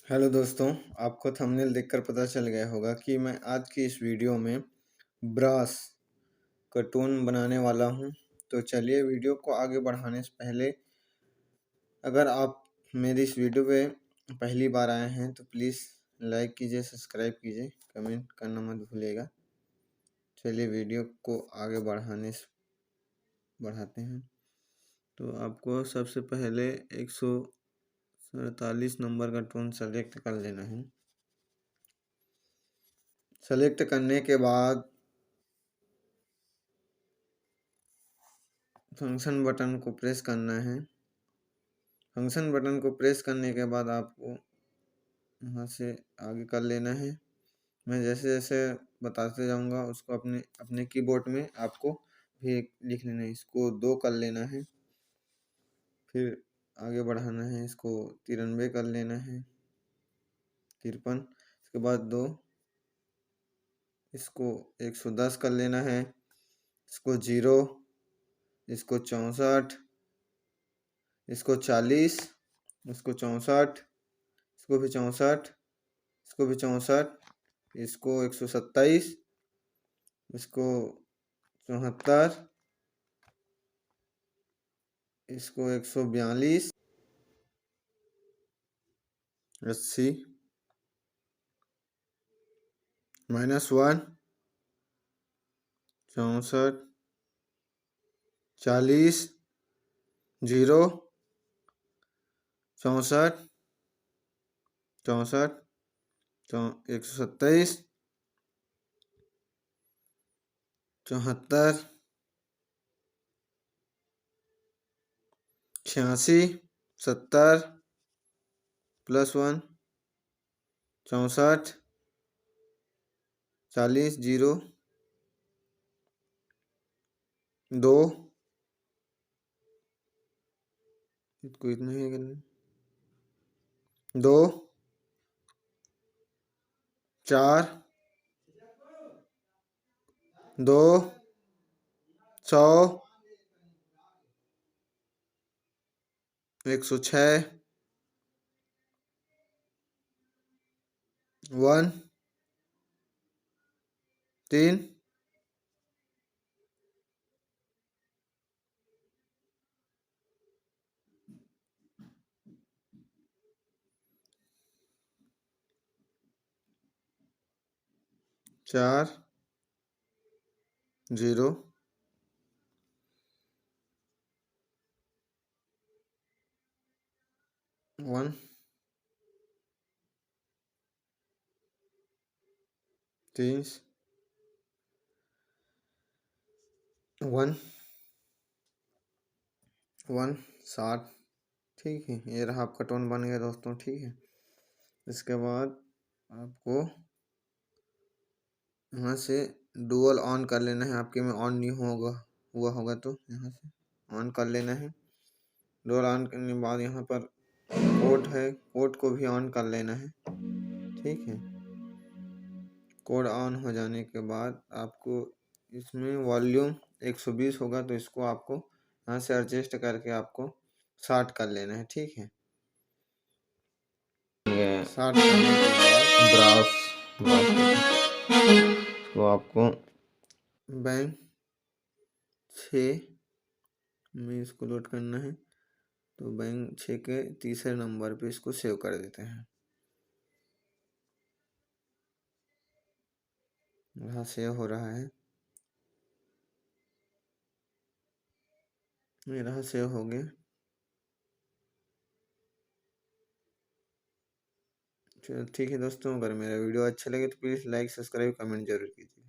Hello दोस्तों, आपको thumbnail देखकर पता चल गया होगा कि मैं आज की इस वीडियो में ब्रास का टोन बनाने वाला हूं। तो चलिए वीडियो को आगे बढ़ाने से पहले अगर आप मेरी इस वीडियो पे पहली बार आए हैं तो प्लीज़ लाइक कीजिए, सब्सक्राइब कीजिए, कमेंट करना मत भूलिएगा। चलिए वीडियो को आगे बढ़ाते हैं। तो आपको सबसे पहले 147 नंबर का टोन सेलेक्ट कर लेना है। सेलेक्ट करने के बाद फंक्शन बटन को प्रेस करना है। फंक्शन बटन को प्रेस करने के बाद आपको यहाँ से आगे कर लेना है। मैं जैसे जैसे बताते जाऊँगा उसको अपने अपने कीबोर्ड में आपको भी लिख लेना है। इसको 2 कर लेना है, फिर आगे बढ़ाना है। इसको 93 कर लेना है, 53। इसके बाद 2, इसको 110 कर लेना है, इसको 0, इसको 64, इसको 40, इसको 64, इसको भी 64, इसको भी 64, इसको 127, इसको 74, इसको 142, 80, -1, 64, 40, 0, 64, 64, 127, 74, 86, 70, +1, 64, 40, 0, 2, इसको इतना ही करना, 2, 4, 2, 100, 106, 1, 3, 4, 0, 1, 30, 1, 1, 60। ठीक है, ये रहा आपका टोन बन गया दोस्तों। ठीक है, इसके बाद आपको यहाँ से डुअल ऑन कर लेना है। आपके में ऑन नहीं हुआ होगा तो यहाँ से ऑन कर लेना है। डुअल ऑन करने के बाद यहाँ पर कोड है, कोड को भी ऑन कर लेना है। ठीक है, कोड ऑन हो जाने के बाद आपको इसमें वॉल्यूम 120 होगा तो इसको आपको यहाँ से एडजस्ट करके आपको 60 कर लेना है। ठीक है, 60 करने के बाद ब्रास इसको आपको बैंक 6 में इसको लोड करना है। तो बैंक 6 के तीसरे नंबर पे इसको सेव कर देते हैं। यहाँ सेव हो रहा है, मेरा सेव हो गया। चलो ठीक है दोस्तों, अगर मेरा वीडियो अच्छा लगे तो प्लीज़ लाइक, सब्सक्राइब, कमेंट जरूर कीजिए।